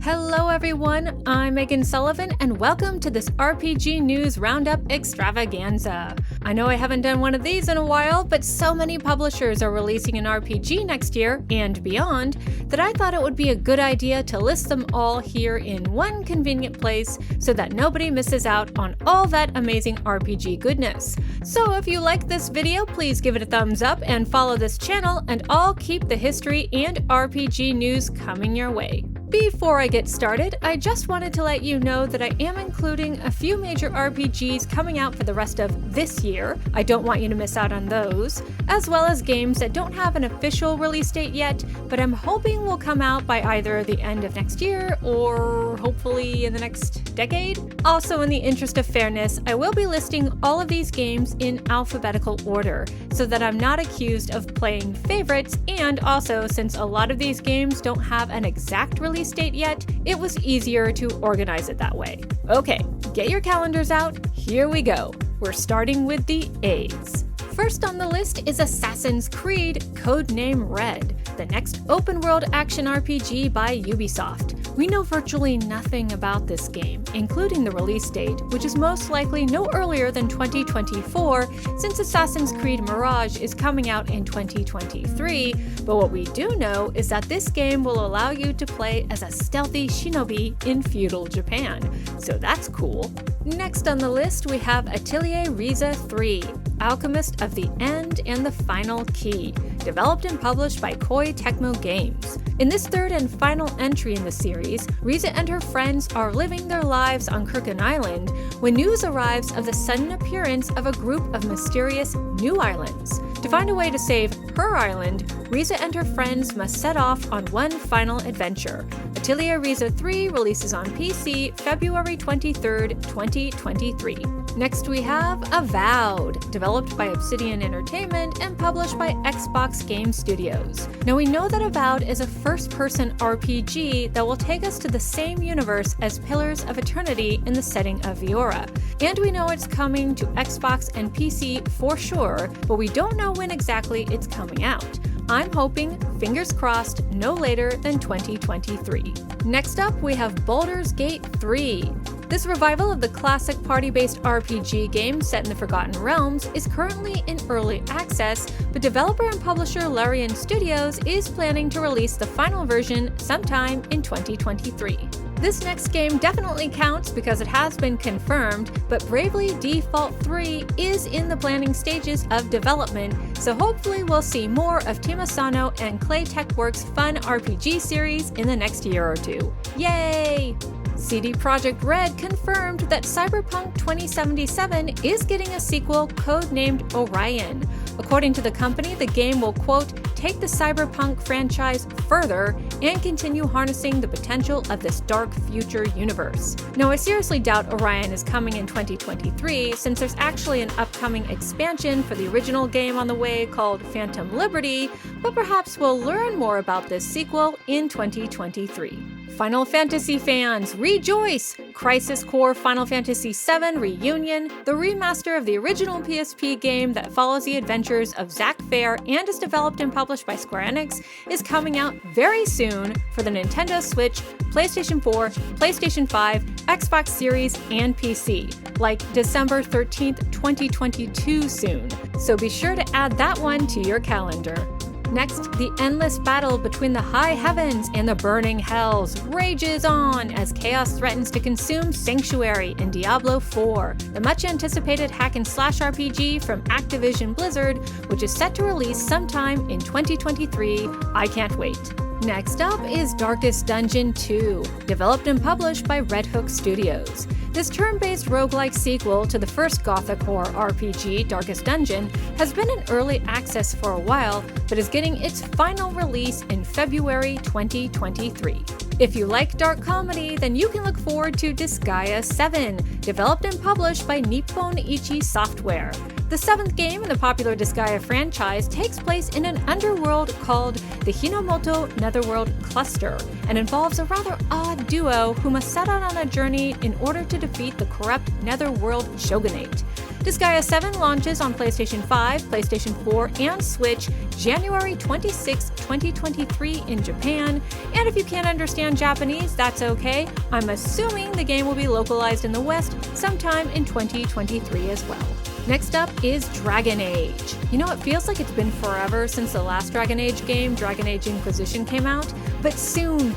Hello everyone, I'm Meghan Sullivan and welcome to this RPG News Roundup extravaganza. I know I haven't done one of these in a while, but so many publishers are releasing an RPG next year and beyond that I thought it would be a good idea to list them all here in one convenient place so that nobody misses out on all that amazing RPG goodness. So if you like this video, please give it a thumbs up and follow this channel and I'll keep the history and RPG news coming your way. Before I get started, I just wanted to let you know that I am including a few major RPGs coming out for the rest of this year. I don't want you to miss out on those, as well as games that don't have an official release date yet, but I'm hoping will come out by either the end of next year or hopefully in the next decade. Also, in the interest of fairness, I will be listing all of these games in alphabetical order so that I'm not accused of playing favorites, and also since a lot of these games don't have an exact release date yet, it was easier to organize it that way. Okay, get your calendars out, here we go. We're starting with the A's. First on the list is Assassin's Creed Codenamed Red, the next open-world action RPG by Ubisoft. We know virtually nothing about this game, including the release date, which is most likely no earlier than 2024, since Assassin's Creed Mirage is coming out in 2023, but what we do know is that this game will allow you to play as a stealthy shinobi in feudal Japan, so that's cool. Next on the list we have Atelier Ryza 3, Alchemist of the End and the Final Key, developed and published by Koei Tecmo Games. In this third and final entry in the series, Ryza and her friends are living their lives on Crooked Island when news arrives of the sudden appearance of a group of mysterious new islands. To find a way to save her island, Ryza and her friends must set off on one final adventure. Atelier Ryza 3 releases on PC February 23rd, 2023. Next we have Avowed, developed by Obsidian Entertainment and published by Xbox Game Studios. Now we know that Avowed is a first-person RPG that will take us to the same universe as Pillars of Eternity in the setting of Viora. And we know it's coming to Xbox and PC for sure, but we don't know when exactly it's coming out. I'm hoping, fingers crossed, no later than 2023. Next up, we have Baldur's Gate 3. This revival of the classic party-based RPG game set in the Forgotten Realms is currently in early access, but developer and publisher Larian Studios is planning to release the final version sometime in 2023. This next game definitely counts because it has been confirmed, but Bravely Default 3 is in the planning stages of development, so hopefully we'll see more of Team Asano and Clay Techworks' fun RPG series in the next year or two. Yay! CD Projekt Red confirmed that Cyberpunk 2077 is getting a sequel codenamed Orion. According to the company, the game will, quote, take the Cyberpunk franchise further and continue harnessing the potential of this dark future universe. Now, I seriously doubt Orion is coming in 2023, since there's actually an upcoming expansion for the original game on the way called Phantom Liberty, but perhaps we'll learn more about this sequel in 2023. Final Fantasy fans, rejoice! Crisis Core Final Fantasy VII Reunion, the remaster of the original PSP game that follows the adventures of Zack Fair and is developed and published by Square Enix, is coming out very soon for the Nintendo Switch, PlayStation 4, PlayStation 5, Xbox Series, and PC, like December 13th, 2022 soon, so be sure to add that one to your calendar. Next, the endless battle between the high heavens and the burning hells rages on as chaos threatens to consume Sanctuary in Diablo IV, the much-anticipated hack-and-slash RPG from Activision Blizzard, which is set to release sometime in 2023. I can't wait. Next up is Darkest Dungeon 2, developed and published by Red Hook Studios. This turn-based roguelike sequel to the first Gothic horror RPG, Darkest Dungeon, has been in early access for a while, but is getting its final release in February 2023. If you like dark comedy, then you can look forward to Disgaea 7, developed and published by Nippon Ichi Software. The seventh game in the popular Disgaea franchise takes place in an underworld called the Hinomoto Netherworld Cluster, and involves a rather odd duo who must set out on a journey in order to defeat the corrupt Netherworld Shogunate. Disgaea 7 launches on PlayStation 5, PlayStation 4, and Switch January 26, 2023 in Japan, and if you can't understand Japanese, that's okay. I'm assuming the game will be localized in the West sometime in 2023 as well. Next up is Dragon Age. You know, it feels like it's been forever since the last Dragon Age game, Dragon Age Inquisition, came out, but soon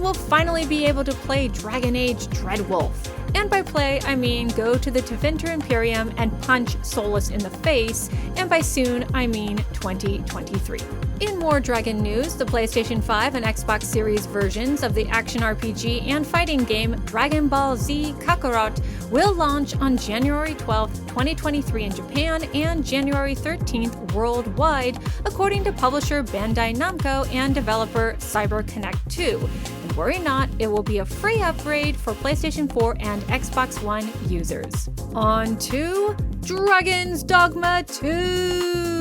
we'll finally be able to play Dragon Age Dreadwolf. And by play, I mean go to the Tevinter Imperium and punch Solus in the face, and by soon, I mean 2023. In more Dragon news, the PlayStation 5 and Xbox Series versions of the action RPG and fighting game Dragon Ball Z Kakarot will launch on January 12, 2023 in Japan and January 13th worldwide, according to publisher Bandai Namco and developer CyberConnect 2. And worry not, it will be a free upgrade for PlayStation 4 and Xbox One users. On to Dragon's Dogma 2!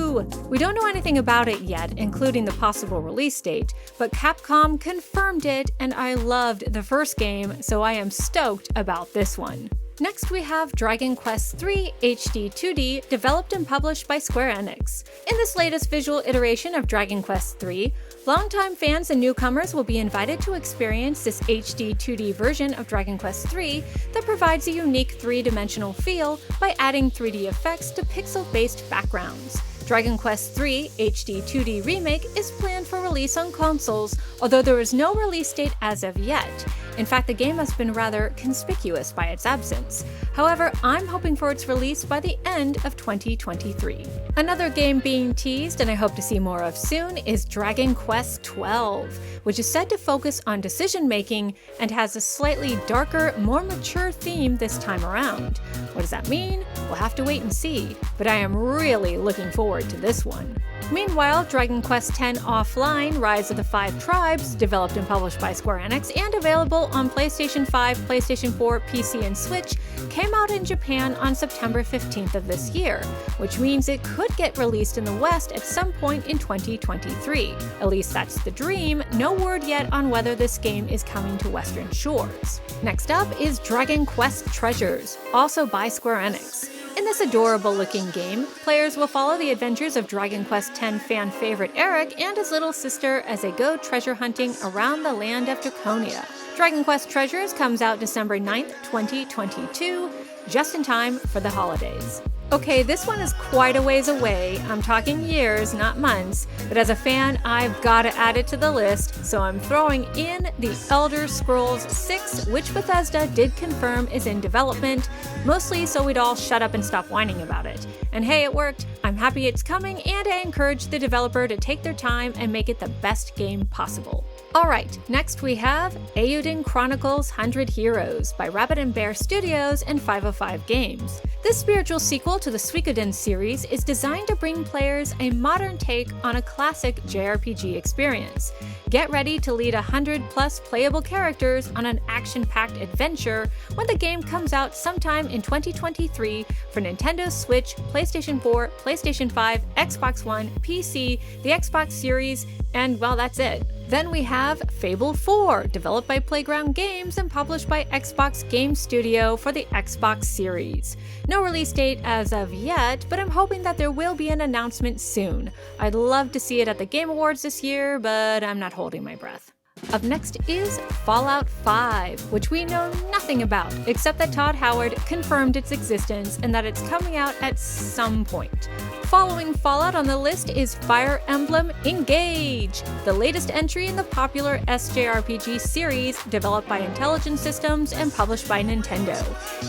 We don't know anything about it yet, including the possible release date, but Capcom confirmed it, and I loved the first game, so I am stoked about this one. Next we have Dragon Quest III HD 2D, developed and published by Square Enix. In this latest visual iteration of Dragon Quest III, longtime fans and newcomers will be invited to experience this HD 2D version of Dragon Quest III that provides a unique three-dimensional feel by adding 3D effects to pixel-based backgrounds. Dragon Quest III HD 2D Remake is planned for release on consoles, although there is no release date as of yet. In fact, the game has been rather conspicuous by its absence. However, I'm hoping for its release by the end of 2023. Another game being teased and I hope to see more of soon is Dragon Quest XII, which is said to focus on decision-making and has a slightly darker, more mature theme this time around. What does that mean? We'll have to wait and see, but I am really looking forward to this one. Meanwhile, Dragon Quest X Offline Rise of the Five Tribes, developed and published by Square Enix and available on PlayStation 5, PlayStation 4, PC, and Switch, came out in Japan on September 15th of this year, which means it could get released in the West at some point in 2023. At least that's the dream. No word yet on whether this game is coming to Western shores. Next up is Dragon Quest Treasures, also by Square Enix. In this adorable-looking game, players will follow the adventures of Dragon Quest X fan favorite Eric and his little sister as they go treasure hunting around the land of Draconia. Dragon Quest Treasures comes out December 9th, 2022, just in time for the holidays. Okay, this one is quite a ways away. I'm talking years, not months, but as a fan, I've gotta add it to the list, so I'm throwing in The Elder Scrolls 6, which Bethesda did confirm is in development, mostly so we'd all shut up and stop whining about it. And hey, it worked. I'm happy it's coming, and I encourage the developer to take their time and make it the best game possible. Alright, next we have Eiyuden Chronicles 100 Heroes by Rabbit & Bear Studios and 505 Games. This spiritual sequel to the Suikoden series is designed to bring players a modern take on a classic JRPG experience. Get ready to lead 100+ playable characters on an action-packed adventure when the game comes out sometime in 2023 for Nintendo Switch, PlayStation 4, PlayStation 5, Xbox One, PC, the Xbox Series, and well, that's it. Then we have Fable 4, developed by Playground Games and published by Xbox Game Studio for the Xbox Series. No release date as of yet, but I'm hoping that there will be an announcement soon. I'd love to see it at the Game Awards this year, but I'm not holding my breath. Up next is Fallout 5, which we know nothing about, except that Todd Howard confirmed its existence and that it's coming out at some point. Following Fallout on the list is Fire Emblem Engage, the latest entry in the popular SJRPG series developed by Intelligent Systems and published by Nintendo.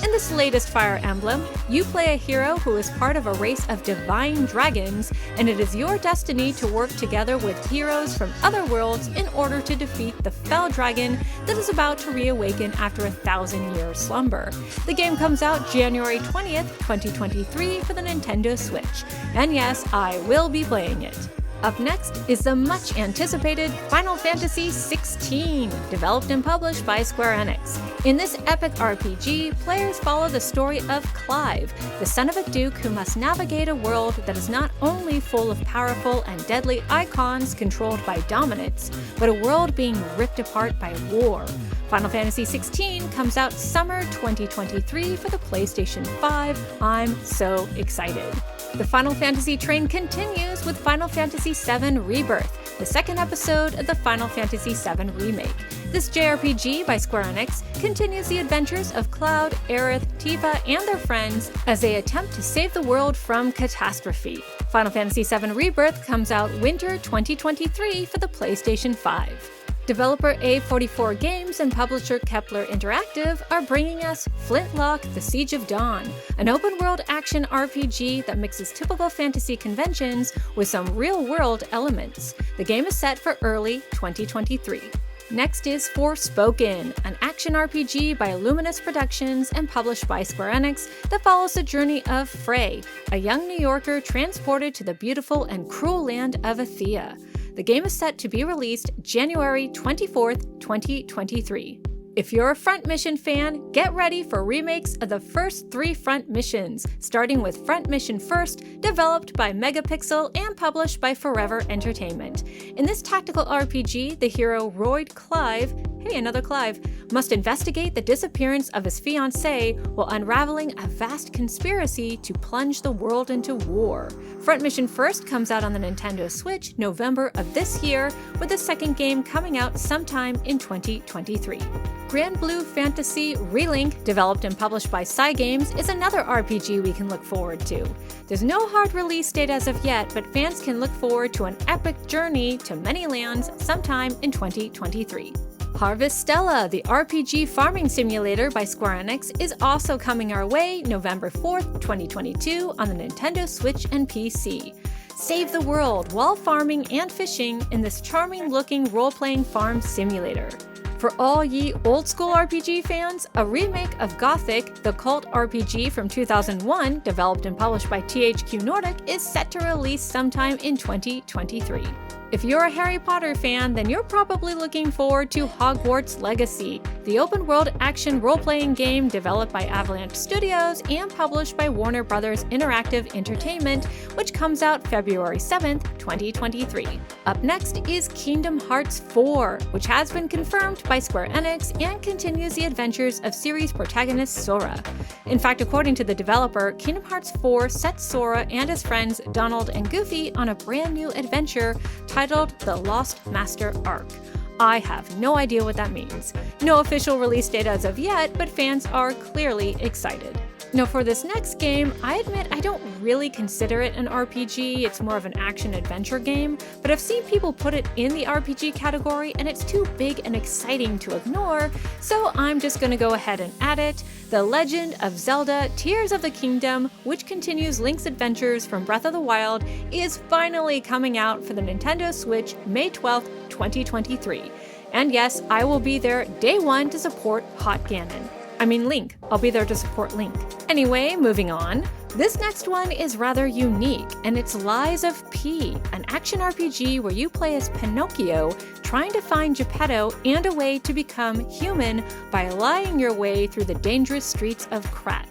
In this latest Fire Emblem, you play a hero who is part of a race of divine dragons, and it is your destiny to work together with heroes from other worlds in order to defeat the fell dragon that is about to reawaken after a 1,000-year slumber. The game comes out January 20th, 2023 for the Nintendo Switch. And yes, I will be playing it. Up next is the much-anticipated Final Fantasy XVI, developed and published by Square Enix. In this epic RPG, players follow the story of Clive, the son of a duke who must navigate a world that is not only full of powerful and deadly icons controlled by dominance, but a world being ripped apart by war. Final Fantasy XVI comes out summer 2023 for the PlayStation 5. I'm so excited. The Final Fantasy train continues with Final Fantasy VII Rebirth, the second episode of the Final Fantasy VII Remake. This JRPG by Square Enix continues the adventures of Cloud, Aerith, Tifa, and their friends as they attempt to save the world from catastrophe. Final Fantasy VII Rebirth comes out winter 2023 for the PlayStation 5. Developer A44 Games and publisher Kepler Interactive are bringing us Flintlock: The Siege of Dawn, an open-world action RPG that mixes typical fantasy conventions with some real-world elements. The game is set for early 2023. Next is Forspoken, an action RPG by Luminous Productions and published by Square Enix that follows the journey of Frey, a young New Yorker transported to the beautiful and cruel land of Athea. The game is set to be released January 24th, 2023. If you're a Front Mission fan, get ready for remakes of the first 3 Front Missions, starting with Front Mission First, developed by Megapixel and published by Forever Entertainment. In this tactical RPG, the hero Royd Clive, another Clive, must investigate the disappearance of his fiancée while unraveling a vast conspiracy to plunge the world into war. Front Mission First comes out on the Nintendo Switch November of this year, with the second game coming out sometime in 2023. Grand Blue Fantasy Relink, developed and published by Cygames, is another RPG we can look forward to. There's no hard release date as of yet, but fans can look forward to an epic journey to many lands sometime in 2023. Harvestella, the RPG farming simulator by Square Enix, is also coming our way November 4th, 2022 on the Nintendo Switch and PC. Save the world while farming and fishing in this charming-looking role-playing farm simulator. For all ye old-school RPG fans, a remake of Gothic, the cult RPG from 2001, developed and published by THQ Nordic, is set to release sometime in 2023. If you're a Harry Potter fan, then you're probably looking forward to Hogwarts Legacy, the open-world action role-playing game developed by Avalanche Studios and published by Warner Bros. Interactive Entertainment, which comes out February 7th, 2023. Up next is Kingdom Hearts 4, which has been confirmed by Square Enix and continues the adventures of series protagonist Sora. In fact, according to the developer, Kingdom Hearts 4 sets Sora and his friends Donald and Goofy on a brand new adventure titled The Lost Master Arc. I have no idea what that means. No official release date as of yet, but fans are clearly excited. Now for this next game, I admit I don't really consider it an RPG, it's more of an action-adventure game, but I've seen people put it in the RPG category and it's too big and exciting to ignore, so I'm just gonna go ahead and add it. The Legend of Zelda: Tears of the Kingdom, which continues Link's adventures from Breath of the Wild, is finally coming out for the Nintendo Switch May 12th, 2023. And yes, I will be there day one to support Link. I'll be there to support Link. Anyway, moving on. This next one is rather unique, and it's Lies of P, an action RPG where you play as Pinocchio, trying to find Geppetto and a way to become human by lying your way through the dangerous streets of Krat.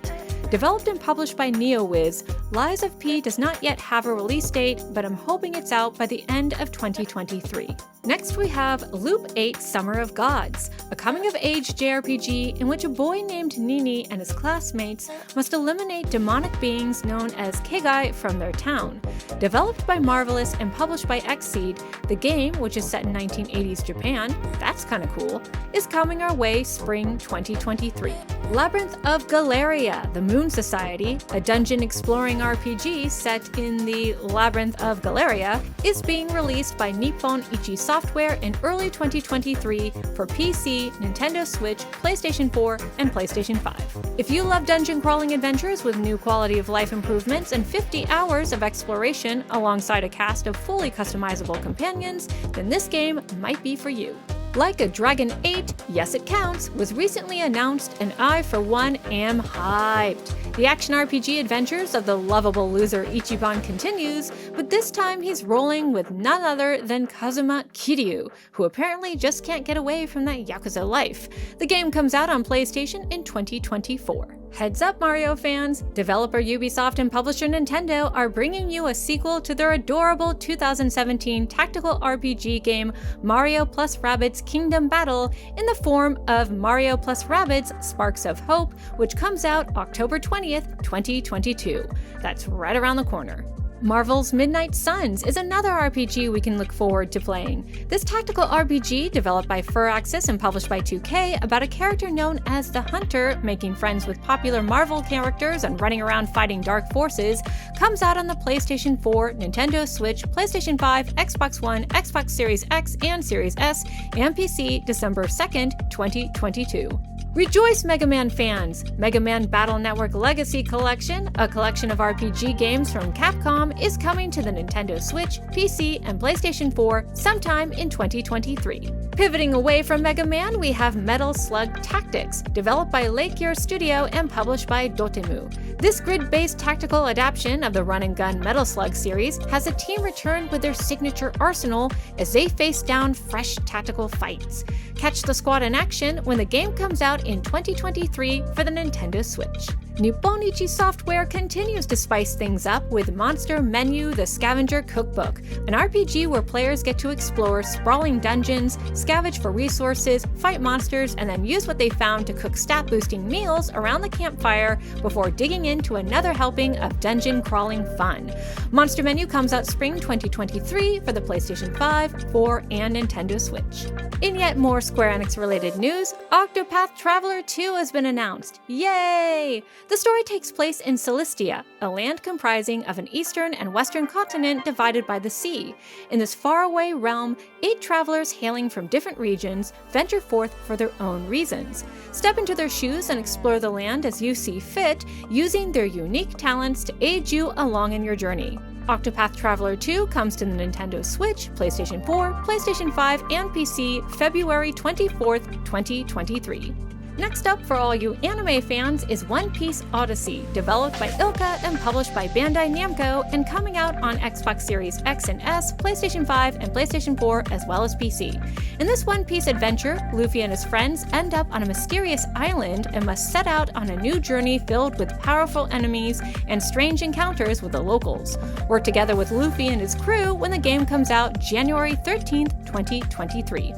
Developed and published by NeoWiz, Lies of P does not yet have a release date, but I'm hoping it's out by the end of 2023. Next we have Loop 8 Summer of Gods, a coming-of-age JRPG in which a boy named Nini and his classmates must eliminate demonic beings known as Kegai from their town. Developed by Marvelous and published by Xseed, the game, which is set in 1980s Japan, that's kinda cool, is coming our way spring 2023. Labyrinth of Galeria, the Moon Society, a dungeon-exploring RPG set in the Labyrinth of Galeria, is being released by Nippon Ichi Software in early 2023 for PC, Nintendo Switch, PlayStation 4, and PlayStation 5. If you love dungeon crawling adventures with new quality of life improvements and 50 hours of exploration alongside a cast of fully customizable companions, then this game might be for you. Like a Dragon 8, Yes It Counts, was recently announced, and I, for one, am hyped. The action RPG adventures of the lovable loser Ichiban continues, but this time he's rolling with none other than Kazuma Kiryu, who apparently just can't get away from that Yakuza life. The game comes out on PlayStation in 2024. Heads up, Mario fans! Developer Ubisoft and publisher Nintendo are bringing you a sequel to their adorable 2017 tactical RPG game Mario + Rabbids Kingdom Battle in the form of Mario + Rabbids Sparks of Hope, which comes out October 20th, 2022. That's right around the corner. Marvel's Midnight Suns is another RPG we can look forward to playing. This tactical RPG, developed by Firaxis and published by 2K, about a character known as the Hunter, making friends with popular Marvel characters and running around fighting dark forces, comes out on the PlayStation 4, Nintendo Switch, PlayStation 5, Xbox One, Xbox Series X and Series S, and PC December 2nd, 2022. Rejoice, Mega Man fans! Mega Man Battle Network Legacy Collection, a collection of RPG games from Capcom, is coming to the Nintendo Switch, PC, and PlayStation 4 sometime in 2023. Pivoting away from Mega Man, we have Metal Slug Tactics, developed by Lake Gear Studio and published by Dotemu. This grid-based tactical adaptation of the run-and-gun Metal Slug series has a team return with their signature arsenal as they face down fresh tactical fights. Catch the squad in action when the game comes out in 2023 for the Nintendo Switch. Nipponichi Software continues to spice things up with Monster Menu: The Scavenger Cookbook, an RPG where players get to explore sprawling dungeons, scavenge for resources, fight monsters, and then use what they found to cook stat-boosting meals around the campfire before digging into another helping of dungeon crawling fun. Monster Menu comes out spring 2023 for the PlayStation 5, 4, and Nintendo Switch. In yet more Square Enix-related news, Octopath Traveler 2 has been announced. Yay! The story takes place in Celestia, a land comprising of an eastern and western continent divided by the sea. In this faraway realm, 8 travelers hailing from different regions venture forth for their own reasons. Step into their shoes and explore the land as you see fit, using their unique talents to aid you along in your journey. Octopath Traveler 2 comes to the Nintendo Switch, PlayStation 4, PlayStation 5, and PC February 24th, 2023. Next up for all you anime fans is Piece Odyssey, developed by Ilka and published by Bandai Namco and coming out on Xbox Series X and S, PlayStation 5, and PlayStation 4, as well as PC. In this One Piece adventure, Luffy and his friends end up on a mysterious island and must set out on a new journey filled with powerful enemies and strange encounters with the locals. Work together with Luffy and his crew when the game comes out January 13th, 2023.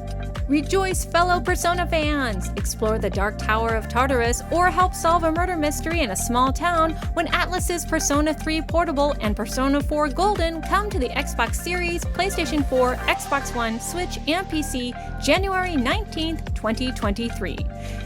Rejoice, fellow Persona fans! Explore the Dark Tower of Tartarus or help solve a murder mystery in a small town when Atlus's Persona 3 Portable and Persona 4 Golden come to the Xbox Series, PlayStation 4, Xbox One, Switch, and PC January 19th, 2023.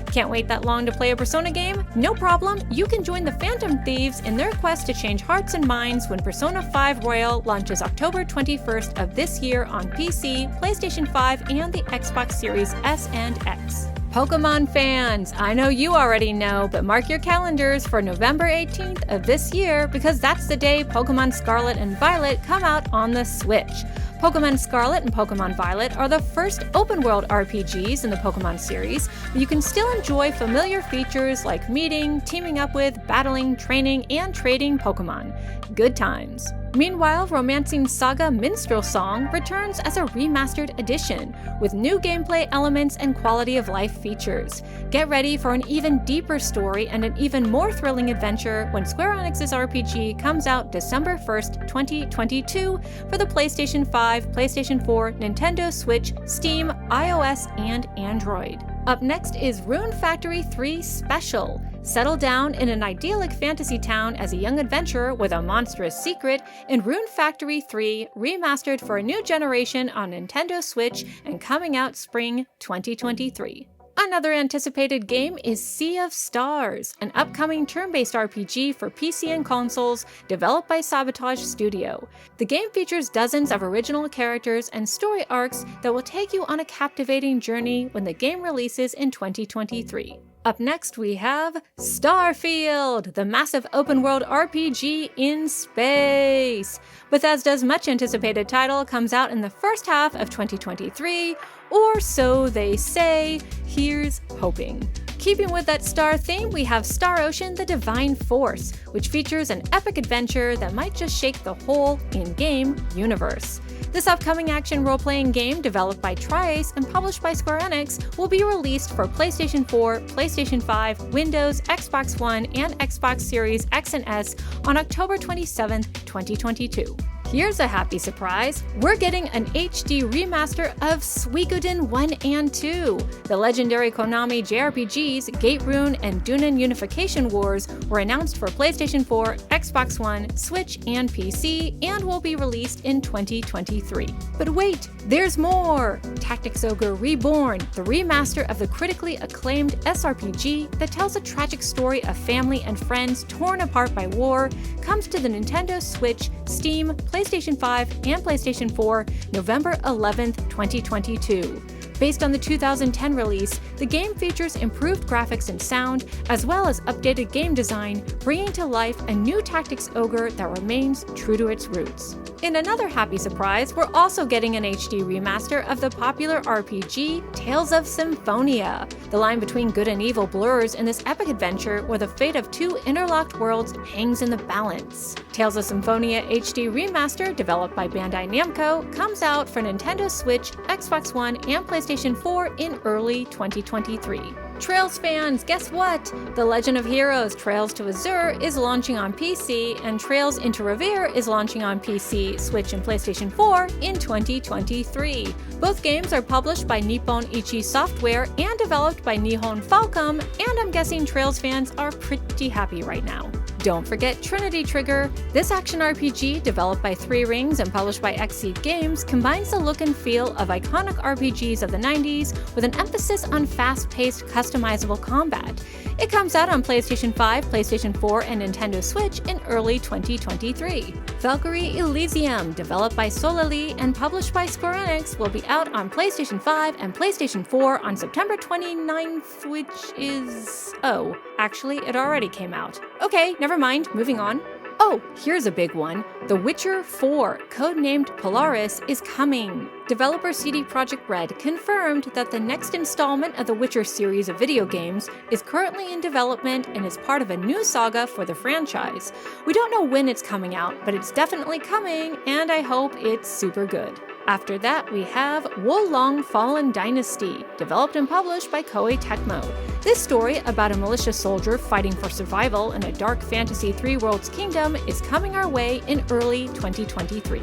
Can't wait that long to play a Persona game? No problem, you can join the Phantom Thieves in their quest to change hearts and minds when Persona 5 Royal launches October 21st of this year on PC, PlayStation 5, and the Xbox Series S and X. Pokemon fans, I know you already know, but mark your calendars for November 18th of this year because that's the day Pokemon Scarlet and Violet come out on the Switch. Pokemon Scarlet and Pokemon Violet are the first open-world RPGs in the Pokemon series, but you can still enjoy familiar features like meeting, teaming up with, battling, training, and trading Pokemon. Good times. Meanwhile, Romancing Saga Minstrel Song returns as a remastered edition, with new gameplay elements and quality-of-life features. Get ready for an even deeper story and an even more thrilling adventure when Square Enix's RPG comes out December 1st, 2022 for the PlayStation 5, PlayStation 4, Nintendo Switch, Steam, iOS, and Android. Up next is Rune Factory 3 Special. Settle down in an idyllic fantasy town as a young adventurer with a monstrous secret in Rune Factory 3, remastered for a new generation on Nintendo Switch and coming out spring 2023. Another anticipated game is Sea of Stars, an upcoming turn-based RPG for PC and consoles developed by Sabotage Studio. The game features dozens of original characters and story arcs that will take you on a captivating journey when the game releases in 2023. Up next we have Starfield, the massive open-world RPG in space. Bethesda's much-anticipated title comes out in the first half of 2023, or so they say. Here's hoping. Keeping with that star theme, we have Star Ocean: The Divine Force, which features an epic adventure that might just shake the whole in-game universe. This upcoming action role-playing game, developed by Tri-Ace and published by Square Enix, will be released for PlayStation 4, PlayStation 5, Windows, Xbox One, and Xbox Series X and S on October 27, 2022. Here's a happy surprise. We're getting an HD remaster of Suikoden 1 and 2. The legendary Konami JRPGs Gate Rune and Dunen Unification Wars were announced for PlayStation 4, Xbox One, Switch, and PC, and will be released in 2023. But wait, there's more! Tactics Ogre Reborn, the remaster of the critically acclaimed SRPG that tells a tragic story of family and friends torn apart by war, comes to the Nintendo Switch, Steam, PlayStation 5, and PlayStation 4 November 11, 2022. Based on the 2010 release, the game features improved graphics and sound, as well as updated game design, bringing to life a new Tactics Ogre that remains true to its roots. In another happy surprise, we're also getting an HD remaster of the popular RPG Tales of Symphonia. The line between good and evil blurs in this epic adventure where the fate of two interlocked worlds hangs in the balance. Tales of Symphonia HD Remaster, developed by Bandai Namco, comes out for Nintendo Switch, Xbox One, and PlayStation 4 in early 2023. Trails fans, guess what? The Legend of Heroes Trails to Azure is launching on PC, and Trails into Revere is launching on PC, Switch, and PlayStation 4 in 2023. Both games are published by Nippon Ichi Software and developed by Nihon Falcom, and I'm guessing Trails fans are pretty happy right now. Don't forget Trinity Trigger. This action RPG, developed by Three Rings and published by Xseed Games, combines the look and feel of iconic RPGs of the 90s with an emphasis on fast-paced, customizable combat. It comes out on PlayStation 5, PlayStation 4, and Nintendo Switch in early 2023. Valkyrie Elysium, developed by Solely and published by Square Enix, will be out on PlayStation 5 and PlayStation 4 on September 29th, which is... oh, actually, it already came out. Okay, never mind, moving on. Oh, here's a big one. The Witcher 4, codenamed Polaris, is coming. Developer CD Projekt Red confirmed that the next installment of the Witcher series of video games is currently in development and is part of a new saga for the franchise. We don't know when it's coming out, but it's definitely coming, and I hope it's super good. After that, we have Wolong Fallen Dynasty, developed and published by Koei Tecmo. This story about a militia soldier fighting for survival in a dark fantasy Three Worlds kingdom is coming our way in early 2023.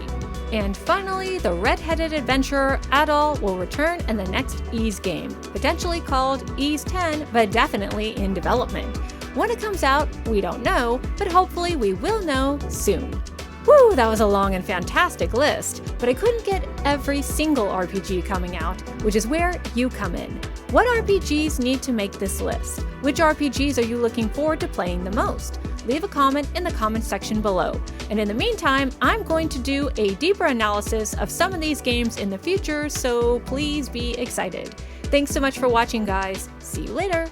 And finally, the red-headed adventurer Adol will return in the next Ys game, potentially called Ys 10, but definitely in development. When it comes out, we don't know, but hopefully we will know soon. Woo, that was a long and fantastic list, but I couldn't get every single RPG coming out, which is where you come in. What RPGs need to make this list? Which RPGs are you looking forward to playing the most? Leave a comment in the comment section below. And in the meantime, I'm going to do a deeper analysis of some of these games in the future, so please be excited. Thanks so much for watching, guys. See you later.